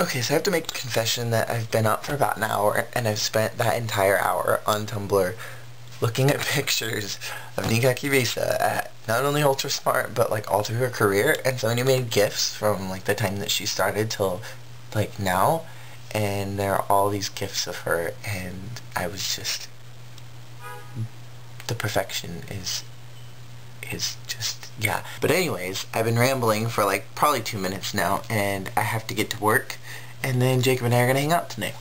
Okay, so I have to make a confession that I've been up for about an hour, and I've spent that entire hour on Tumblr looking at pictures of Nika Kirisa at not only Ultra Smart, but like all through her career, and Sonia made GIFs from like the time that she started till like now, and there are all these GIFs of her, and I was just, the perfection is just, yeah. But anyways, I've been rambling for like probably 2 minutes now, and I have to get to work, and then Jacob and I are gonna hang out tonight.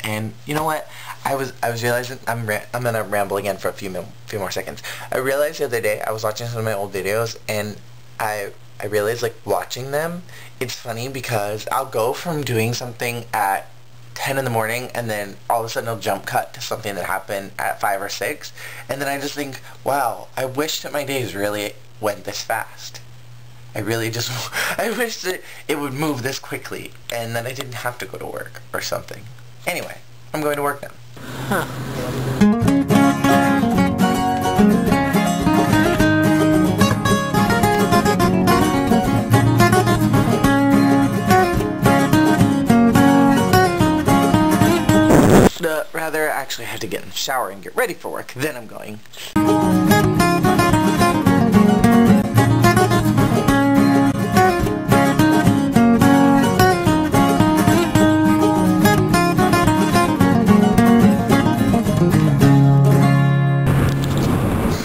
And you know what? I was realizing, I'm gonna ramble again for a few more seconds. I realized the other day I was watching some of my old videos, and I realized, like, watching them, it's funny because I'll go from doing something at 10 in the morning, and then all of a sudden I'll jump cut to something that happened at 5 or 6, and then I just think, wow, I wish that my days really went this fast. I really just, I wish that it would move this quickly, and that I didn't have to go to work or something. Anyway, I'm going to work now. Rather, actually, I have to get in the shower and get ready for work. Then I'm going.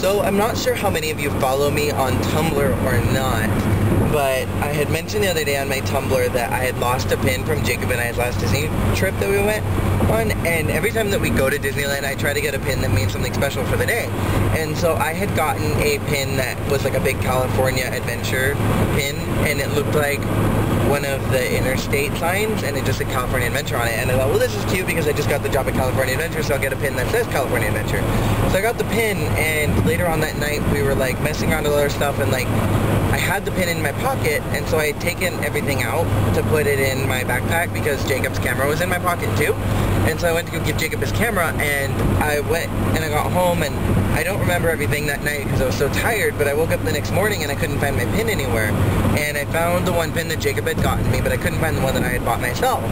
So, I'm not sure how many of you follow me on Tumblr or not, but I had mentioned the other day on my Tumblr that I had lost a pin from Jacob and I's last Disney trip that we went on, and every time that we go to Disneyland, I try to get a pin that means something special for the day. And so I had gotten a pin that was like a big California Adventure pin, and it looked like one of the interstate signs, and it just said California Adventure on it. And I thought, well, this is cute because I just got the job at California Adventure, so I'll get a pin that says California Adventure. So I got the pin, and later on that night, we were like messing around with other stuff, and like I had the pin in my pocket, and so I had taken everything out to put it in my backpack because Jacob's camera was in my pocket too. And so I went to go give Jacob his camera, and I went and I got home, and I don't remember everything that night because I was so tired, but I woke up the next morning and I couldn't find my pin anywhere. And I found the one pin that Jacob had gotten me, but I couldn't find the one that I had bought myself.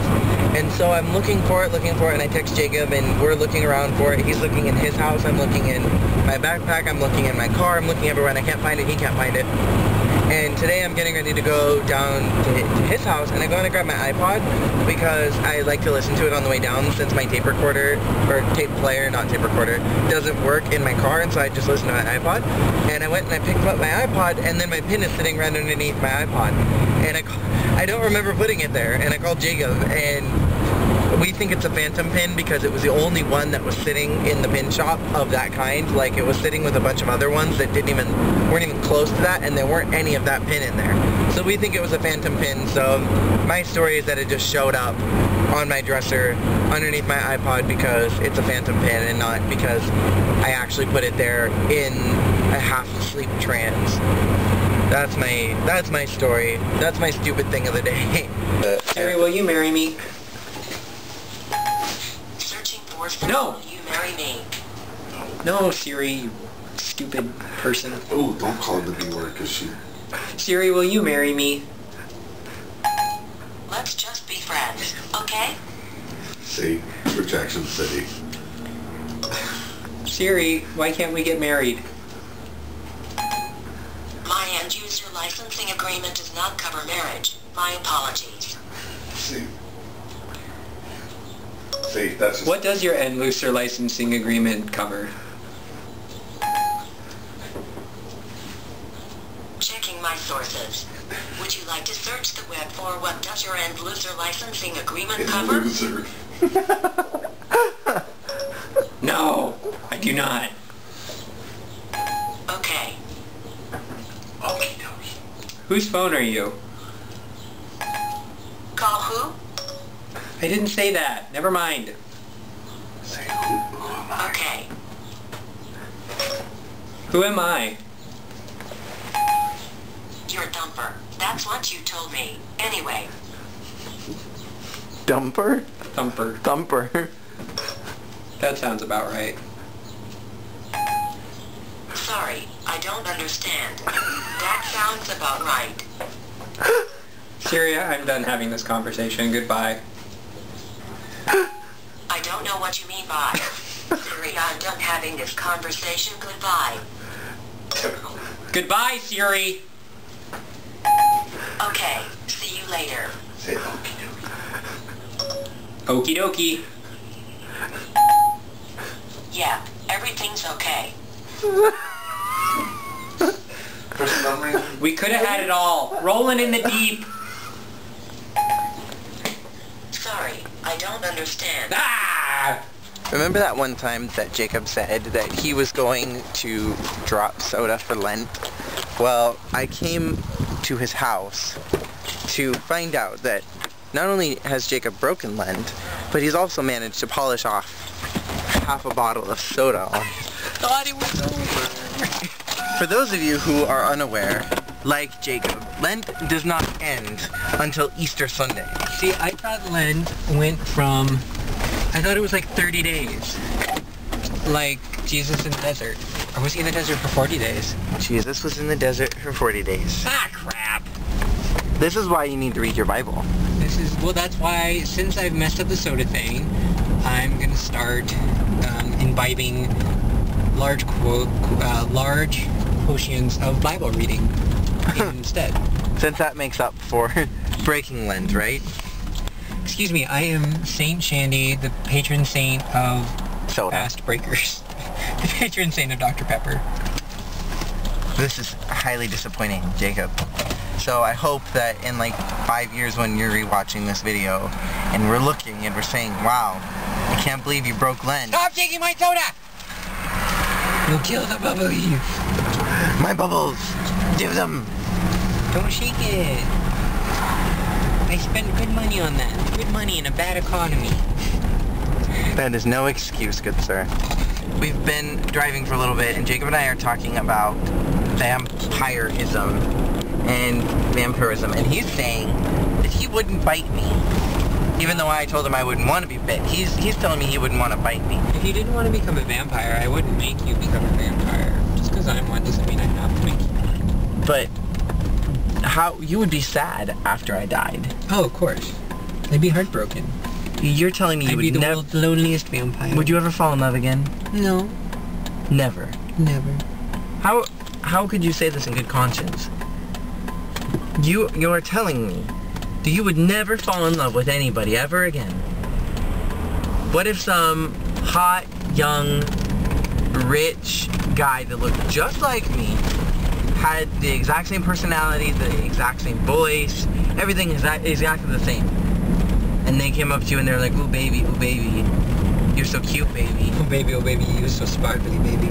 And so I'm looking for it, and I text Jacob, and we're looking around for it. He's looking in his house, I'm looking in my backpack, I'm looking in my car, I'm looking everywhere, and I can't find it, he can't find it. And today I'm getting ready to go down to his house, and I go and I grab my iPod because I like to listen to it on the way down since my tape recorder, or tape player, not tape recorder, doesn't work in my car, and so I just listen to my iPod. And I went and I picked up my iPod, and then my pin is sitting right underneath my iPod. And I don't remember putting it there, and I called Jacob, and we think it's a phantom pin because it was the only one that was sitting in the pin shop of that kind. Like, it was sitting with a bunch of other ones that weren't even close to that, and there weren't any of that pin in there. So we think it was a phantom pin. So my story is that it just showed up on my dresser underneath my iPod because it's a phantom pin and not because I actually put it there in a half-asleep trance. That's my story. That's my stupid thing of the day. Siri, will you marry me? No! Will you marry me? No, Siri, you stupid person. Oh, don't call her the B word, because she... Siri, will you marry me? Let's just be friends, okay? See? Rejection City. Siri, why can't we get married? My end-user licensing agreement does not cover marriage. My apologies. See? See, that's just... What does your end-user licensing agreement cover? Checking my sources. Would you like to search the web for what does your end-user licensing agreement cover? Loser. No, I do not. Okay. Okie dokie. Whose phone are you? Call who? I didn't say that. Never mind. Say who am I? Okay. Who am I? You're Thumper. That's what you told me. Anyway. Dumper? Thumper. Thumper. That sounds about right. Sorry, I don't understand. That sounds about right. Syria, I'm done having this conversation. Goodbye. I don't know what you mean by. Siri, I'm done having this conversation. Goodbye. Typical. Goodbye, Siri. Okay, see you later. Say okie dokie. Okie dokie. Yeah, everything's okay. For some reason, We could have had it all. Rolling in the deep. Sorry, I don't understand. Ah! Remember that one time that Jacob said that he was going to drop soda for Lent? Well, I came to his house to find out that not only has Jacob broken Lent, but he's also managed to polish off half a bottle of soda on his... Thought it was over. For those of you who are unaware, like Jacob, Lent does not end until Easter Sunday. See, I thought Lent went from, I thought it was like 30 days. Like Jesus in the desert. Or was he in the desert for 40 days? Jesus was in the desert for 40 days. Ah, crap! This is why you need to read your Bible. Well, that's why, since I've messed up the soda thing, I'm gonna start imbibing large potions of Bible reading instead. Since that makes up for breaking Lent, right? Excuse me, I am Saint Shandy, the patron saint of Soda. fast breakers. The patron saint of Dr. Pepper. This is highly disappointing, Jacob. So I hope that in like 5 years when you're rewatching this video and we're looking and we're saying, wow, I can't believe you broke Lent. Stop taking my soda! You'll kill the bubblies. My bubbles! Do them! Don't shake it. I spent good money on that. Good money in a bad economy. That is no excuse, good sir. We've been driving for a little bit and Jacob and I are talking about vampirism and vampirism, and he's saying that he wouldn't bite me. Even though I told him I wouldn't want to be bit. He's telling me he wouldn't want to bite me. If you didn't want to become a vampire, I wouldn't make you become a vampire. Just because I'm one doesn't mean I have to make you one. But how you would be sad after I died. Oh, of course. I'd be heartbroken. You're telling me you I'd would be the never... world's loneliest vampire. Would you ever fall in love again? No. Never. Never. How could you say this in good conscience? You are telling me that you would never fall in love with anybody ever again. What if some hot, young, rich guy that looked just like me had the exact same personality, the exact same voice, everything is exactly the same, and they came up to you and they're like, ooh baby, you're so cute, baby. Oh baby, you so sparkly, baby.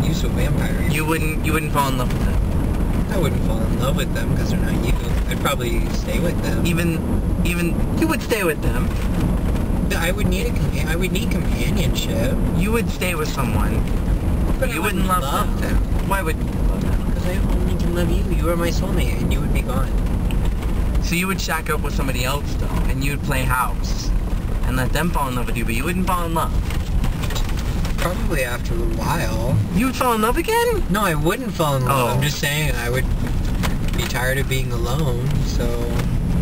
You so vampire. You wouldn't fall in love with them. I wouldn't fall in love with them because they're not you. I'd probably stay with them. Even you would stay with them. I would need companionship. You would stay with someone, But you I wouldn't love them. Why wouldn't you love them? Because I only can love you. You are my soulmate, and you would be gone. So you would shack up with somebody else though, and you'd play house, and let them fall in love with you, but you wouldn't fall in love. Probably after a while. You would fall in love again? No, I wouldn't fall in love. Oh. I'm just saying I would be tired of being alone, so...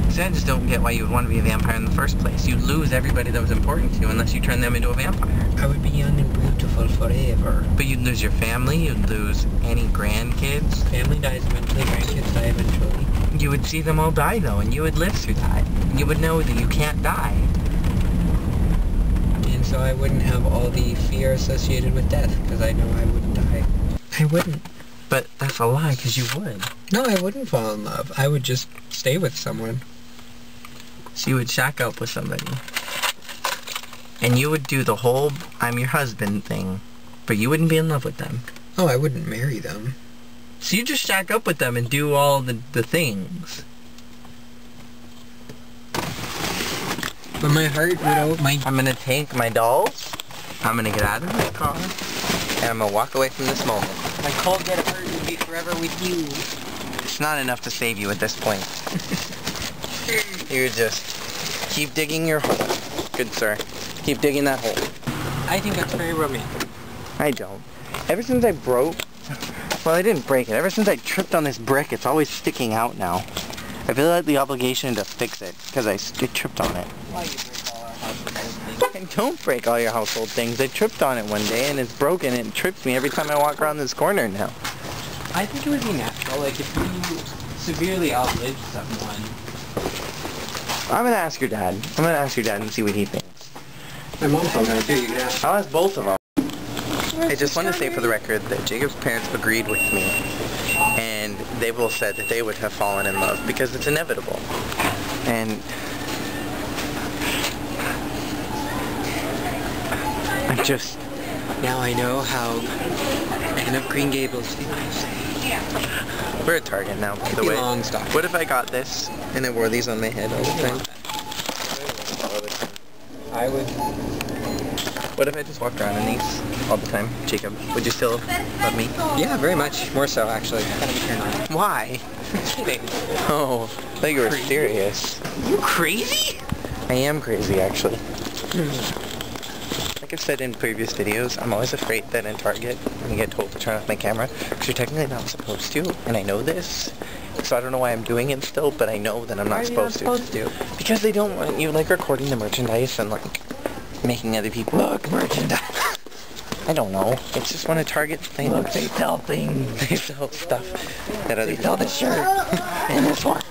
See, I just don't get why you would want to be a vampire in the first place. You'd lose everybody that was important to you unless you turned them into a vampire. I would be young and beautiful forever. But you'd lose your family, you'd lose any grandkids. Family dies eventually, grandkids die eventually. You would see them all die though, and you would live through that. You would know that you can't die. And so I wouldn't have all the fear associated with death, because I know I wouldn't die. I wouldn't. But that's a lie, because you would. No, I wouldn't fall in love. I would just stay with someone. So you would shack up with somebody. And you would do the whole I'm your husband thing. But you wouldn't be in love with them. Oh, I wouldn't marry them. So you just shack up with them and do all the things. But my heart would I'm gonna take my dolls, I'm gonna get out of this car, and I'm gonna walk away from this moment. my cold dead heart would be forever with you. It's not enough to save you at this point. You just keep digging your hole. Good sir. Keep digging that hole. I think that's very romantic. I don't. Ever since I broke, well I didn't break it, ever since I tripped on this brick, it's always sticking out now. I feel like the obligation to fix it, because I tripped on it. Why you break all our household things? I don't break all your household things. I tripped on it one day, and it's broken, and it trips me every time I walk around this corner now. I think it would be natural, like if you severely outlived someone. I'm gonna ask your dad. I'm gonna ask your dad and see what he thinks. My mom's not gonna do. You can ask. I'll ask both of them. I just want to say for the record that Jacob's parents agreed with me, and they both said that they would have fallen in love because it's inevitable. And I'm just... Now I know how man of Green Gables feels. We're at Target now, by the way. Long stock. What if I got this and I wore these on my head all the time? I would. What if I just walked around in these all the time? Jacob, would you still love me? Yeah, very much. More so, actually. Kind of turned on. Why? Kidding. Oh, I thought you were serious. You crazy? I am crazy, actually. Like I've said in previous videos, I'm always afraid that in Target, when you get told to turn off my camera, because you're technically not supposed to, and I know this, so I don't know why I'm doing it still, but I know that I'm not supposed to. Because they don't want you, like, recording the merchandise and, like, making other people look merchandise. I don't know. It's just one of Target's things. Look, they sell things. They sell stuff that other They people sell the shirt and this one.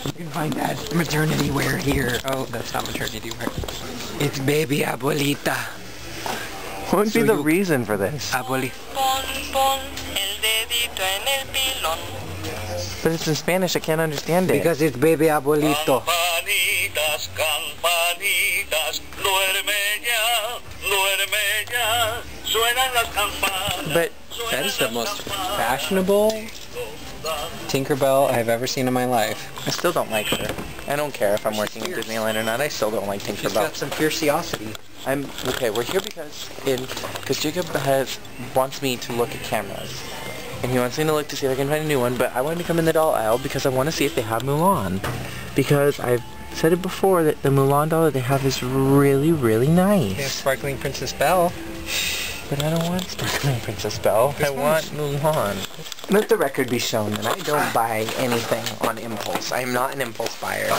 You can find that maternity wear here. Oh, that's not maternity wear. It's baby abuelita. What would be So the you- reason for this? Abuelita. But it's in Spanish, I can't understand it. Because it's baby abuelito. Campanitas, campanitas, duerme ya, duerme ya, suenan las campanas. But That is the most fashionable Tinkerbell I've ever seen in my life. I still don't like her. I don't care if I'm working at Disneyland or not, I still don't like She's Tinkerbell. got some fierciosity. Okay, we're here because Jacob wants me to look at cameras. And he wants me to look to see if I can find a new one, but I wanted to come in the doll aisle because I want to see if they have Mulan. Because I've said it before that the Mulan doll that they have is really, really nice. They have Sparkling Princess Belle. But I don't want Sparkling Princess Belle. I want Mulan. Let the record be shown that I don't buy anything on impulse. I am not an impulse buyer.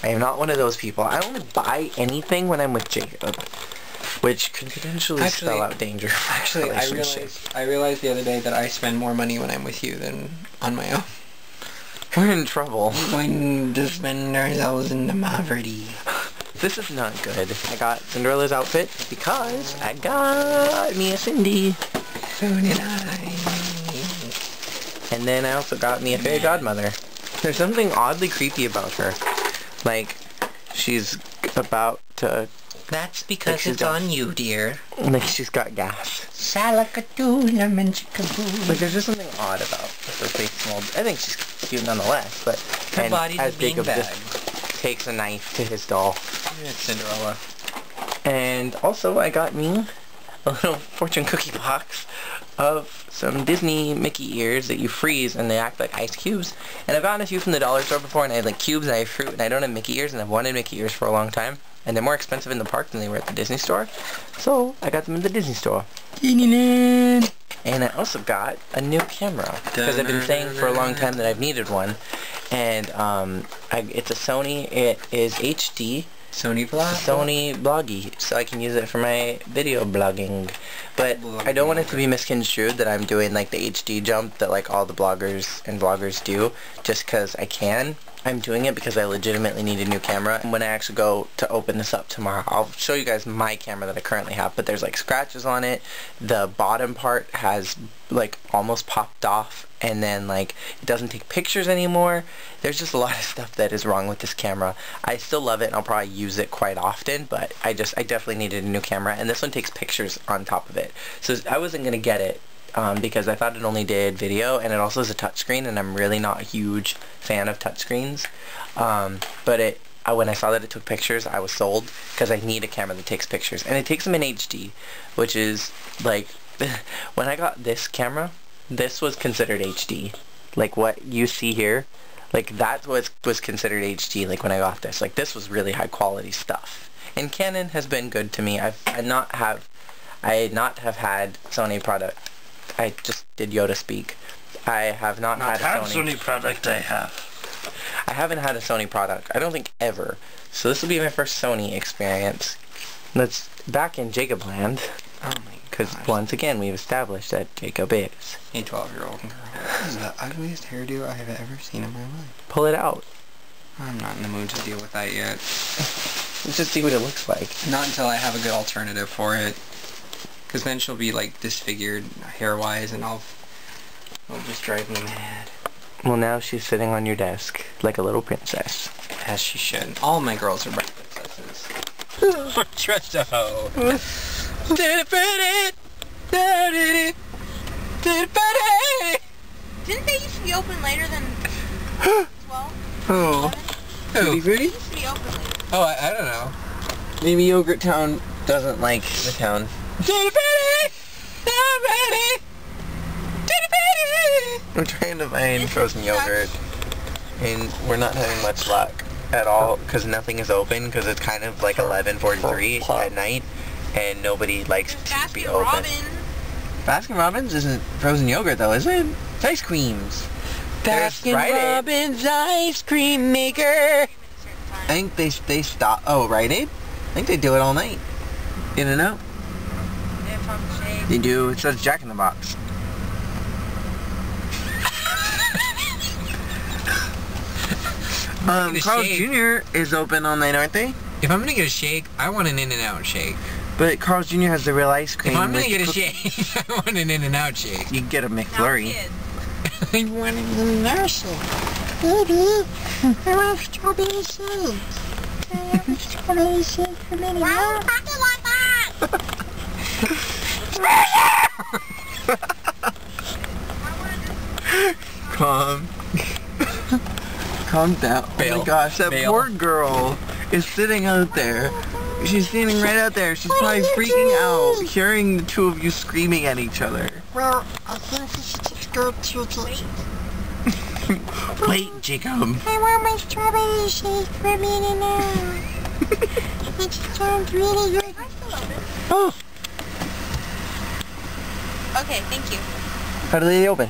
I am not one of those people. I only buy anything when I'm with Jacob, which could potentially spell out danger for Actually, I realized the other day that I spend more money when I'm with you than on my own. We're in trouble. We're going to spend ourselves into poverty. This is not good. I got Cinderella's outfit because I got me a Cindy. So did I. And then I also got me a fairy godmother. There's something oddly creepy about her. Like, she's about to... That's because Like she's it's got- on you, dear. Like, she's got gas. Salakatula menchikaboo. Like, there's just something odd about her face mold. I think she's cute nonetheless, but... Her and body's as a Jacob beanbag. just takes a knife to his doll. It's Cinderella. And also, I got me a little fortune cookie box of some Disney Mickey ears that you freeze and they act like ice cubes. And I've gotten a few from the dollar store before, and I have like cubes and I have fruit, and I don't have Mickey ears, and I've wanted Mickey ears for a long time. And they're more expensive in the park than they were at the Disney store. So, I got them in the Disney store. And I also got a new camera, because I've been saying for a long time that I've needed one. And it's a Sony. It is HD. Sony Vlog. Sony Bloggy, so I can use it for my video blogging. But I don't want it to be misconstrued that I'm doing like the HD jump that like all the bloggers and vloggers do just because I can. I'm doing it because I legitimately need a new camera. And when I actually go to open this up tomorrow, I'll show you guys my camera that I currently have, but there's like scratches on it. The bottom part has like almost popped off, and then like it doesn't take pictures anymore. There's just a lot of stuff that is wrong with this camera. I still love it and I'll probably use it quite often, but I definitely needed a new camera, and this one takes pictures on top of it. So I wasn't gonna get it because I thought it only did video, and it also is a touchscreen, and I'm really not a huge fan of touchscreens. But when I saw that it took pictures, I was sold, because I need a camera that takes pictures, and it takes them in HD, which is like when I got this camera, this was considered HD. Like what you see here, like that was considered HD. Like when I got this, like this was really high quality stuff. And Canon has been good to me. I not have had Sony product. I just did Yoda speak. I have not had Sony. Sony product I have. I haven't had a Sony product. I don't think ever. So this will be my first Sony experience. That's back in Jacob land. Oh my god. Because once again, we've established that Jacob is a 12-year-old girl. This is the ugliest hairdo I have ever seen in my life. Pull it out. I'm not in the mood to deal with that yet. Let's just see what it looks like. Not until I have a good alternative for it. Because then she'll be like disfigured hair-wise and it'll just drive me mad. Well, now she's sitting on your desk like a little princess. As she should. All my girls are princesses. Trust a hoe. Didn't they used to be open later than 12? Oh. Tutti Frutti? They used to be open later. Oh, I don't know. Maybe Yogurt Town doesn't like the town. We're trying to find frozen yogurt, and we're not having much luck at all, because nothing is open, because it's kind of like 11:43 at night, and nobody likes to be open. Baskin Robbins isn't frozen yogurt though, is it? It's ice creams. Baskin Robbins ice cream maker. I think they stop. Oh, Rite Aid? I think they do it all night. In and out. They have chocolate shake. They do. It says Jack in the Box. Carl's Jr. is open all night, aren't they? If I'm gonna get a shake, I want an In-N-Out shake. But Carl's Jr. has the real ice cream. If I'm gonna get a shake, I want an In-N-Out shake. You can get a McFlurry. I want an In-N-Out shake. Baby, I want strawberry shake. I want strawberry shake for me. Why are you talking like that? Calm down. Bail. Oh my gosh, that Bail. poor girl is sitting out there. She's standing right out there. She's probably freaking out, hearing the two of you screaming at each other. Well, I think we should just go to the... Wait, Jacob. I want my strawberry shake for me to know. It sounds really good. Oh, Okay, thank you. how do they open?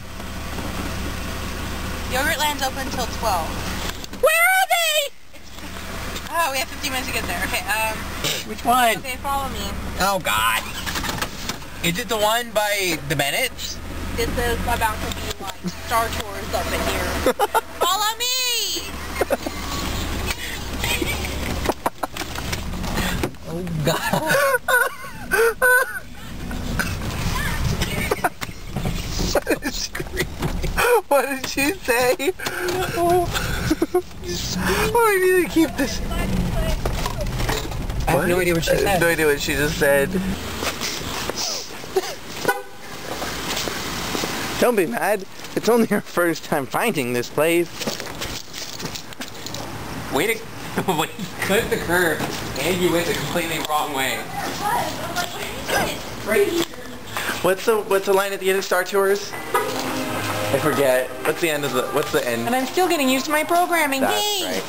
Yogurtland's open until 12. Where are they? Oh, we have 15 minutes to get there. Okay, Which one? okay, follow me. Oh God. Is it the one by the Bennett's? This is about to be like Star Tours up in here. Follow me! Oh God. What did she say? Oh, I need to keep this. I have no idea what she I have said. no idea what she just said. Don't be mad. It's only our first time finding this place. Wait to cut the curve, and you went the completely wrong way. What's the line at the end of Star Tours? I forget. What's the end? And I'm still getting used to my programming. That's Hey!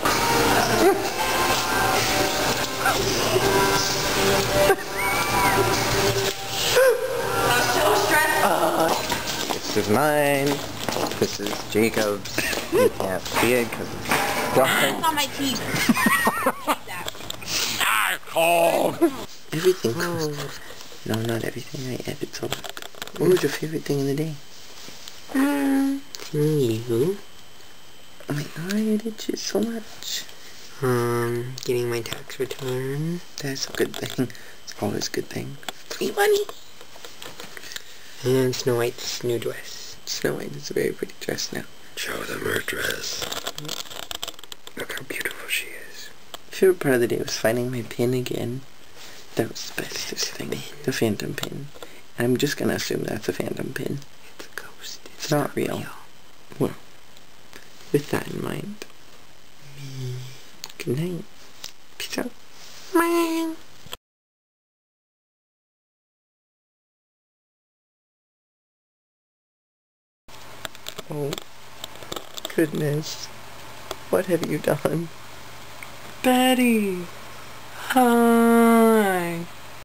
right. I'm so stressed. This is mine. This is Jacob's. You can't see it because it's dark. It's on my teeth. Everything goes. No, not everything. I edit so much. What was your favorite thing of the day? You? Oh my god, I edit you so much. Getting my tax return. That's a good thing. It's always a good thing. Free money. And Snow White's new dress. Snow White is a very pretty dress now. Show them her dress. Look how beautiful she is. Favorite part of the day was finding my pin again. That was the bestest thing. The phantom pin. And I'm just gonna assume that's a phantom pin. It's a ghost. It's not real. Well, with that in mind. Good night. Peace out. Oh, goodness. What have you done? Betty!